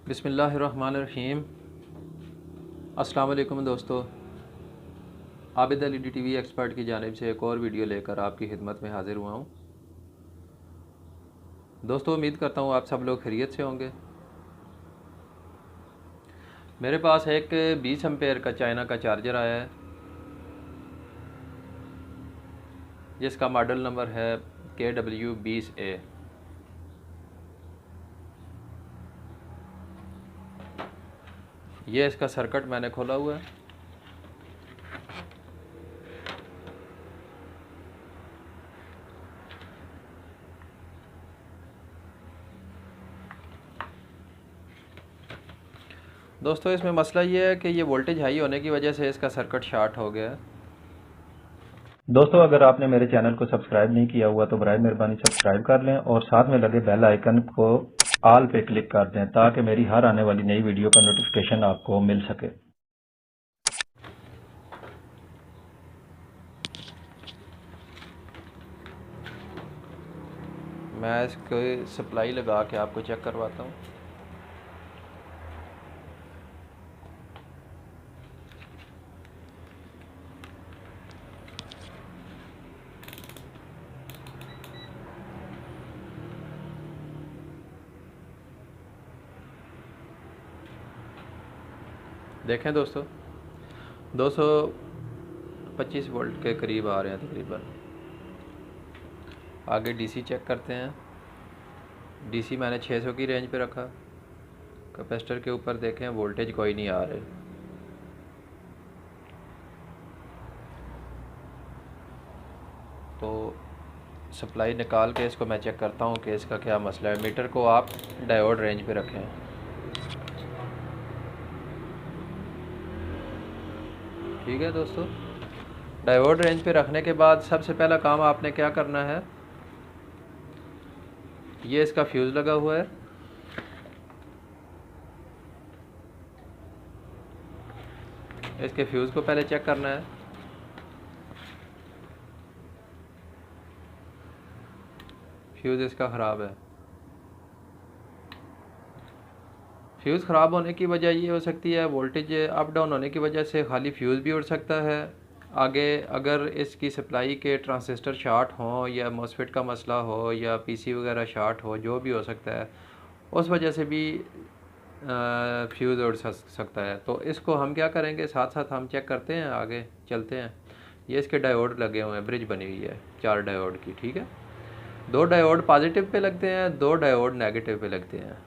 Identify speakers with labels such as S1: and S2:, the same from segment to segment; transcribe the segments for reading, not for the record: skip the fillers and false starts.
S1: बिस्मिल्लाहिर्रहमानिर्रहीम। अस्सलाम वालेकुम दोस्तों, आबिद अली टीवी एक्सपर्ट की जानिब से एक और वीडियो लेकर आपकी खिदमत में हाज़िर हुआ हूँ। दोस्तों, उम्मीद करता हूँ आप सब लोग खैरियत से होंगे। मेरे पास एक 20 एम्पेयर का चाइना का चार्जर आया है, जिसका मॉडल नंबर है KW20A। ये इसका सर्किट मैंने खोला हुआ है। दोस्तों, इसमें मसला ये है कि ये वोल्टेज हाई होने की वजह से इसका सर्किट शॉर्ट हो गया है।
S2: दोस्तों, अगर आपने मेरे चैनल को सब्सक्राइब नहीं किया हुआ तो बराए मेहरबानी सब्सक्राइब कर लें और साथ में लगे बेल आइकन को ऑल पे क्लिक कर दें ताकि मेरी हर आने वाली नई वीडियो का नोटिफिकेशन आपको मिल सके।
S1: मैं इसको सप्लाई लगा के आपको चेक करवाता हूँ। देखें दोस्तों, 225 वोल्ट के करीब आ रहे हैं तकरीबन। आगे डीसी चेक करते हैं। डीसी मैंने 600 की रेंज पे रखा। कैपेसिटर के ऊपर देखें, वोल्टेज कोई नहीं आ रहे। तो सप्लाई निकाल के इसको मैं चेक करता हूँ कि इसका क्या मसला है। मीटर को आप डायोड रेंज पे रखें। ठीक है दोस्तों, डायोड रेंज पे रखने के बाद सबसे पहला काम आपने क्या करना है, ये इसका फ्यूज़ लगा हुआ है। इसके फ्यूज़ को पहले चेक करना है। फ्यूज़ इसका ख़राब है। फ्यूज़ ख़राब होने की वजह ये हो सकती है, वोल्टेज अप डाउन होने की वजह से खाली फ्यूज़ भी उड़ सकता है। आगे अगर इसकी सप्लाई के ट्रांजिस्टर शॉर्ट हों या मॉसफेट का मसला हो या पीसी वगैरह शॉर्ट हो, जो भी हो सकता है, उस वजह से भी फ्यूज़ उड़ सकता है। तो इसको हम क्या करेंगे, साथ साथ हम चेक करते हैं, आगे चलते हैं। ये इसके डायोड लगे हुए हैं, ब्रिज बनी हुई है 4 डायोड की। ठीक है, 2 डायोड पॉजिटिव पे लगते हैं, 2 डायोड नेगेटिव पे लगते हैं।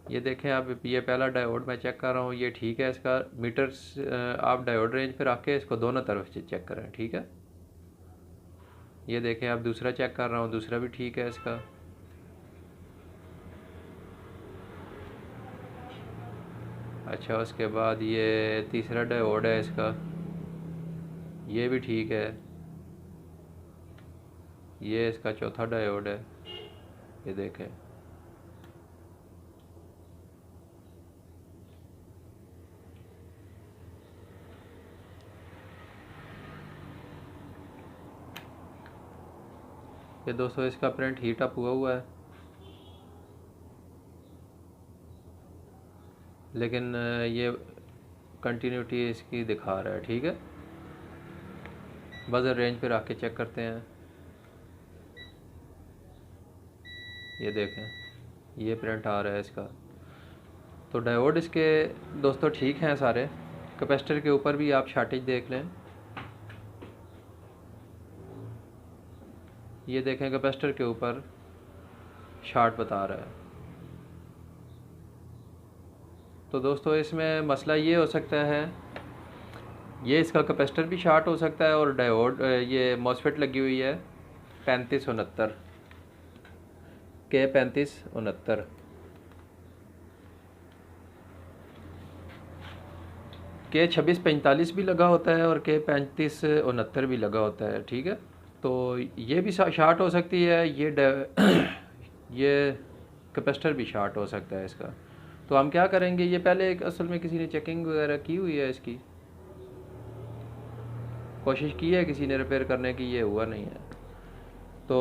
S1: ये देखें आप, ये पहला डायोड मैं चेक कर रहा हूँ, ये ठीक है। इसका मीटर आप डायोड रेंज पे रख के इसको दोनों तरफ से चेक करें। ठीक है, ये देखें आप, दूसरा चेक कर रहा हूँ, दूसरा भी ठीक है इसका। अच्छा, उसके बाद ये तीसरा डायोड है इसका, ये भी ठीक है। ये इसका चौथा डायोड है, ये देखें। ये दोस्तों, इसका प्रिंट हीट अप हुआ है, लेकिन ये कंटिन्यूटी इसकी दिखा रहा है। ठीक है, बजर रेंज पे रख के चेक करते हैं। ये देखें, ये प्रिंट आ रहा है इसका। तो डायोड इसके दोस्तों ठीक हैं सारे। कैपेसिटर के ऊपर भी आप शॉर्टेज देख लें। ये देखें, कैपेसिटर के ऊपर शॉर्ट बता रहा है। तो दोस्तों, इसमें मसला ये हो सकता है, ये इसका कैपेसिटर भी शॉर्ट हो सकता है और डायोड ये मॉसफेट लगी हुई है 3569 K3569 K2645 भी लगा होता है और K3569 भी लगा होता है। ठीक है, तो ये भी शॉर्ट हो सकती है। ये कैपेसिटर भी शॉर्ट हो सकता है इसका। तो हम क्या करेंगे, ये पहले एक असल में किसी ने चेकिंग वगैरह की हुई है, इसकी कोशिश की है किसी ने रिपेयर करने की, ये हुआ नहीं है। तो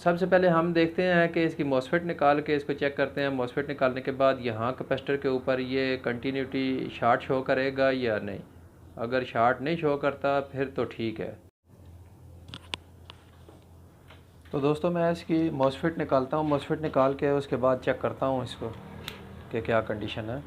S1: सबसे पहले हम देखते हैं कि इसकी मॉसफेट निकाल के इसको चेक करते हैं। मॉसफेट निकालने के बाद यहाँ कैपेसिटर के ऊपर ये कंटिन्यूटी शार्ट शो करेगा या नहीं। अगर शार्ट नहीं शो करता फिर तो ठीक है। तो दोस्तों मैं इसकी मॉसफेट निकालता हूँ। मॉसफेट निकाल के उसके बाद चेक करता हूँ इसको कि क्या कंडीशन है।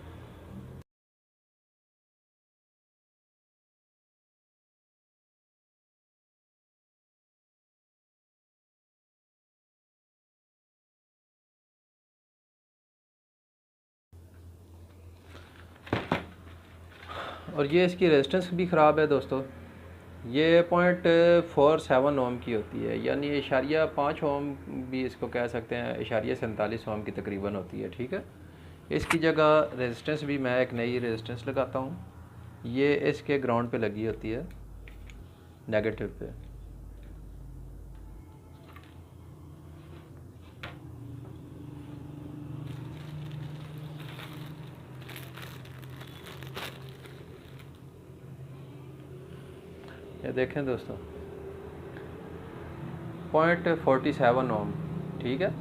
S1: और ये इसकी रेजिस्टेंस भी ख़राब है दोस्तों। ये 0.47 ओम की होती है, यानी इशारिया 5 ओम भी इसको कह सकते हैं, इशारिया 47 ओम की तकरीबन होती है। ठीक है, इसकी जगह रेजिस्टेंस भी मैं एक नई रेजिस्टेंस लगाता हूँ। ये इसके ग्राउंड पे लगी होती है, नेगेटिव पे। ये देखें दोस्तों, 0.47 ओम। ठीक है,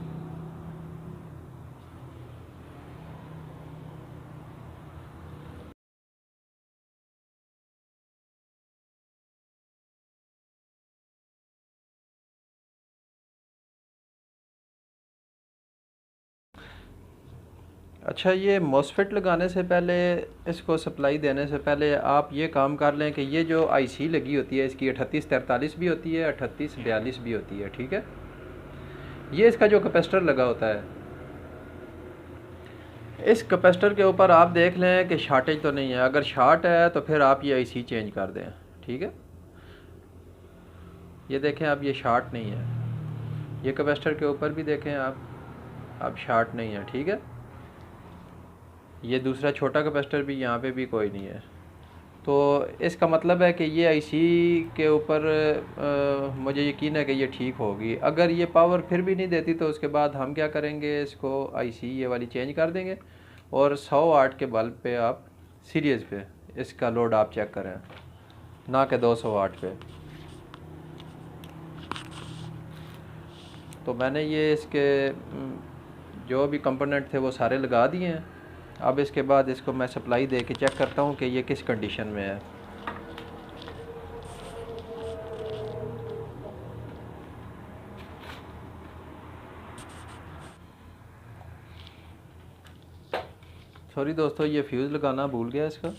S1: अच्छा ये मॉसफेट लगाने से पहले, इसको सप्लाई देने से पहले आप ये काम कर लें कि ये जो आईसी लगी होती है इसकी 3843 भी होती है, 3842 भी होती है। ठीक है, ये इसका जो कैपेसिटर लगा होता है, इस कैपेसिटर के ऊपर आप देख लें कि शार्टेज तो नहीं है। अगर शार्ट है तो फिर आप ये आईसी चेंज कर दें। ठीक है, ये देखें अब ये शार्ट नहीं है। ये कैपेसिटर के ऊपर भी देखें आप, अब शार्ट नहीं है। ठीक है, ये दूसरा छोटा कैपेसिटर भी, यहाँ पे भी कोई नहीं है। तो इसका मतलब है कि ये आईसी के ऊपर मुझे यकीन है कि ये ठीक होगी। अगर ये पावर फिर भी नहीं देती तो उसके बाद हम क्या करेंगे, इसको आईसी ये वाली चेंज कर देंगे और 100 वाट के बल्ब पे आप सीरीज़ पे इसका लोड आप चेक करें, ना कि 200 वाट पे। तो मैंने ये इसके जो भी कंपोनेंट थे वो सारे लगा दिए हैं। अब इसके बाद इसको मैं सप्लाई दे के चेक करता हूँ कि ये किस कंडीशन में है। सॉरी दोस्तों, ये फ्यूज़ लगाना भूल गया इसका।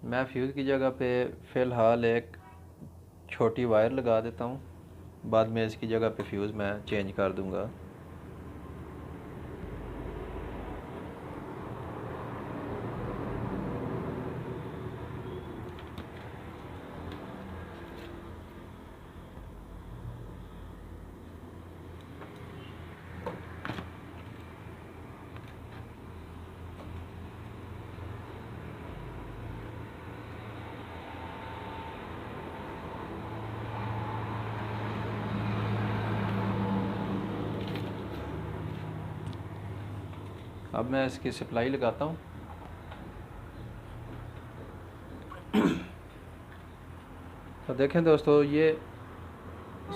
S1: मैं फ्यूज़ की जगह पे फ़िलहाल एक छोटी वायर लगा देता हूँ, बाद में इसकी जगह पे फ्यूज़ मैं चेंज कर दूँगा। अब मैं इसकी सप्लाई लगाता हूँ। तो देखें दोस्तों, ये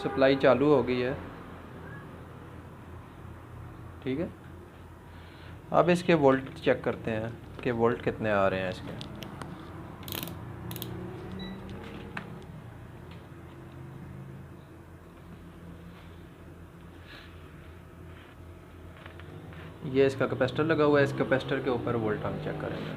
S1: सप्लाई चालू हो गई है। ठीक है, अब इसके वोल्ट चेक करते हैं कि वोल्ट कितने आ रहे हैं इसके। ये इसका कैपेसिटर लगा हुआ है, इस कैपेसिटर के ऊपर वोल्ट हम चेक करेंगे।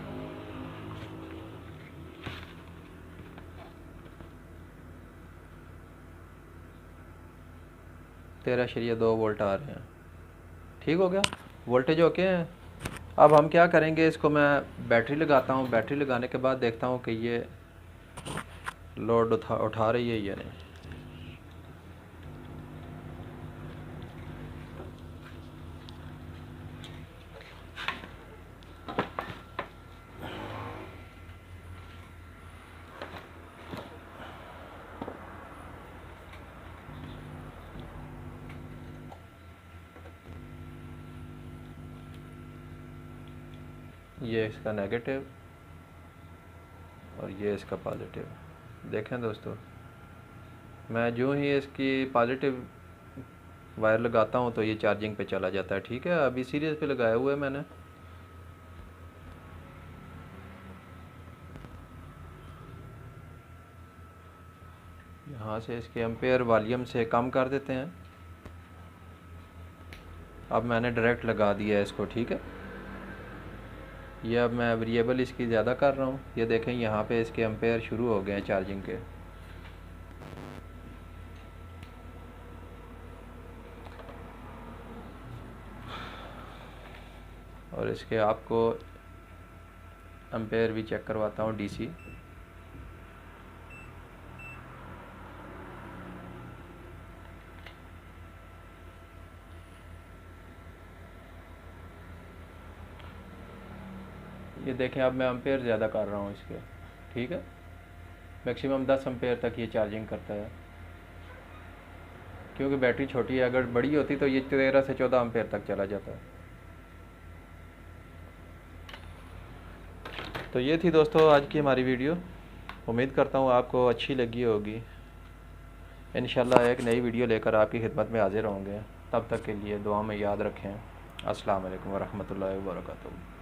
S1: तेरह शरीय 2 वोल्ट आ रहे हैं। ठीक हो गया, वोल्टेज ओके हैं। अब हम क्या करेंगे, इसको मैं बैटरी लगाता हूँ। बैटरी लगाने के बाद देखता हूँ कि ये लोड उठा रही है या नहीं। ये इसका नेगेटिव और ये इसका पॉजिटिव। देखें दोस्तों, मैं जो ही इसकी पॉजिटिव वायर लगाता हूँ तो ये चार्जिंग पे चला जाता है। ठीक है, अभी सीरीज पे लगाया हुआ है मैंने। यहाँ से इसके एम्पेयर वॉल्यूम से कम कर देते हैं। अब मैंने डायरेक्ट लगा दिया है इसको। ठीक है, ये अब मैं वेरिएबल इसकी ज़्यादा कर रहा हूँ। ये देखें यहाँ पे इसके एम्पेयर शुरू हो गए हैं चार्जिंग के। और इसके आपको एम्पेयर भी चेक करवाता हूँ डीसी। ये देखें अब मैं एम्पेयर ज़्यादा कर रहा हूँ इसके। ठीक है, मैक्सिमम 10 एम्पेयर तक ये चार्जिंग करता है, क्योंकि बैटरी छोटी है। अगर बड़ी होती तो ये 13 से 14 एम्पेयर तक चला जाता है। तो ये थी दोस्तों आज की हमारी वीडियो। उम्मीद करता हूँ आपको अच्छी लगी होगी। इंशाल्लाह एक नई वीडियो लेकर आपकी खिदमत में हाजिर होंगे। तब तक के लिए दुआ में याद रखें। अस्सलाम वालेकुम वरहमतुल्लाहि वबरकातुहू।